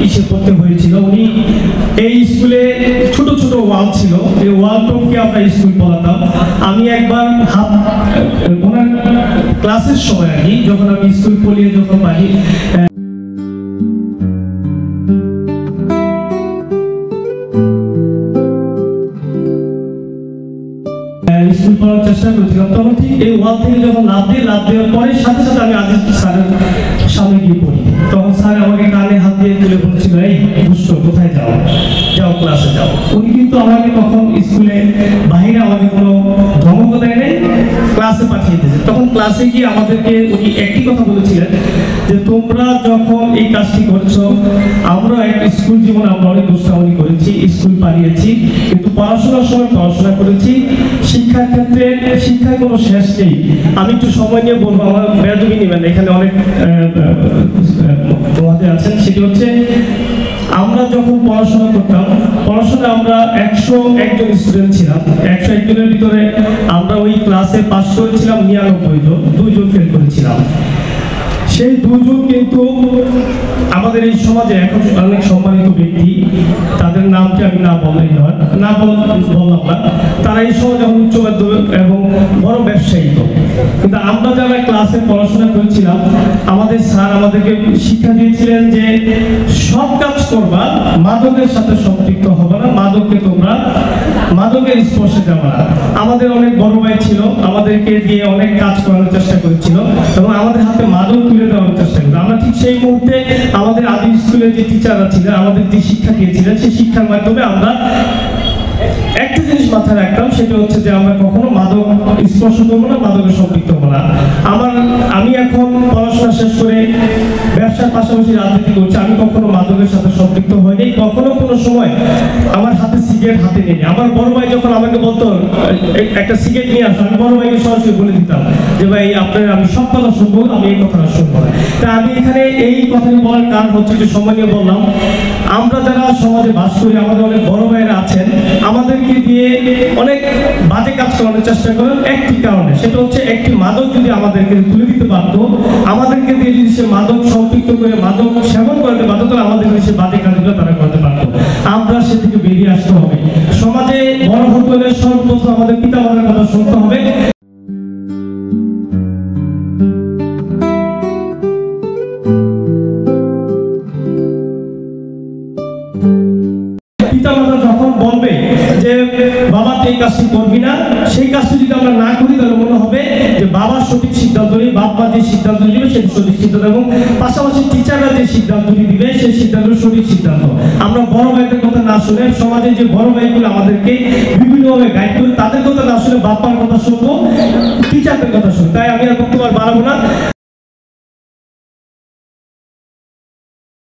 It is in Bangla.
ইসে পড়তে হয়েছিল। উনি এই স্কুলে ছোট ছোট ওয়াল ছিল, এই ওয়াল টপকে আমরা স্কুল পড়াতাম। আমি একবার ওনার ক্লাসের সময় আর কি, যখন আমি স্কুল পড়িয়ে যখন বাড়ি স্কুল পড়ার চেষ্টা করেছিলাম, তখন ঠিক এই ওয়াল থেকে যখন লাভ দেওয়ার পরে সাথে সাথে আমি আজিজ স্যারের সামনে গিয়ে পড়ি। তখন স্যার আমাকে কানে হাত দিয়ে তুলে বলছিল, এই দুষ্ট কোথায় যাও, যাও ক্লাসে যাও। উনি কিন্তু আমাকে তখন স্কুলে বাইরে আমাকে কোনো ধমক দেয় নাই, ক্লাসে পাঠিয়ে দিয়েছে। তখন ক্লাসে গিয়ে আমাদেরকে উনি একটি কথা বলেছিলেন যে তোমরা যখন এই কাজটি করছো, আমরা একটা স্কুল জীবনে আমরা অনেক দুষ্টামি করেছি, স্কুল পালিয়েছি, কিন্তু পড়াশোনার সময় পড়াশোনা করেছি। শিক্ষার ক্ষেত্রে শিক্ষার কোনো শেষ নেই। আমি একটু সময় নিয়ে বলবো, আমার বেয়াদবি নেবেন, এখানে অনেক তোমাদের আছেন। সেটি হচ্ছে আমরা যখন পড়াশোনা করতাম, পড়াশোনা আমরা 101 জন স্টুডেন্ট ছিলাম। 101 জনের ভিতরে আমরা ওই ক্লাসে পাস করেছিলাম 99 জন, 2 জন ফেল করেছিলাম। সেই 2 জন কিন্তু আমাদের এই সমাজে এখন অনেক সম্মানিত ব্যক্তি, তাদের নামটি আমি না বললাম না। তারা এই সমাজে এখন উচ্চ মাধ্যমিক এবং বড় ব্যবসায়ী। কিন্তু আমরা যারা ক্লাসে পড়াশোনা করেছিলাম, আমাদের স্যার আমাদেরকে শিক্ষা দিয়েছিলেন যে সব কাজ করবা, মাদকের সাথে সম্পৃক্ত হবে না, মাদকের স্পর্শে যাওয়া না। আমাদের অনেক বড় ভাই ছিল, আমাদেরকে দিয়ে অনেক কাজ করার চেষ্টা করেছিল এবং আমাদের হাতে মাদক তুলে দেওয়ার চেষ্টা করতো। আমরা ঠিক সেই মুহূর্তে আমাদের আদি স্কুলের যে টিচাররা ছিলেন, আমাদের যে শিক্ষা দিয়েছিলেন, সেই শিক্ষার মাধ্যমে আমরা একটা জিনিস মাথায় রাখতাম, সেটা হচ্ছে যে আমরা কখনো মাদক স্পর্শ করবো না, মাদকের সম্পৃক্ত হবো না। আমি এখন পড়াশোনা শেষ করে ব্যবসার পাশাপাশি রাজনীতি করছি, আমি কখনো মাদকের সাথে সম্পৃক্ত হয়নি, কখনো কোনো সময় আমার হাতে সিগারেট হাতে নেই। আমার বড় ভাই যখন আমাকে বলতো একটা সিগারেট নিয়ে আসো, আমি বড় ভাইকে সরাসরি বলে দিতাম যে ভাই আপনার আমি সব কথা শুনবো, আমি এই কথাটা শুনবো না। তা আমি এখানে এই কথাটি বলার কারণ হচ্ছে যে সময় নিয়ে বললাম, আমরা যারা সমাজে বাস করি, আমাদের অনেক বড় ভাইরা আছেন, আমাদেরকে দিয়ে অনেক বাজে কাজ করানোর চেষ্টা করেন একটি কারণে, সেটা হচ্ছে একটি মাদক যদি আমাদেরকে তুলে দিতে পারতো, আমাদেরকে দিয়ে যদি সে মাদক সম্পৃক্ত করে মাদক সেবন করতে পারতো, তাহলে আমাদেরকে সে বাজে কাজগুলো তারা করতে পারতো। আমরা সে থেকে বেরিয়ে আসতে হবে। সমাজে বড় হতে হলে সর্বপ্রথম আমাদের পিতা মাতার কথা শুনতে হবে। পিতামাতা যখন বলবে যে বাবা এই কাজটি করবি না, সেই কাজটি যদি আমরা না করি, তাহলে মনে হবে যে বাবার সঠিক সিদ্ধান্ত নেই, বাবা যে সিদ্ধান্ত দিবে সেই সঠিক সিদ্ধান্ত, এবং পাশাপাশি টিচাররা যে সিদ্ধান্তটি দিবে সেই সিদ্ধান্ত সঠিক সিদ্ধান্ত। আমরা বড় ভাইদের কথা না শুনে, সমাজে যে বড় ভাইগুলো আমাদেরকে বিভিন্নভাবে গাইড করে, তাদের কথা না শুনে বাবার কথা শুনবো, টিচারদের কথা শুনবো। তাই আমি আর বক্তব্য বাড়াবো না।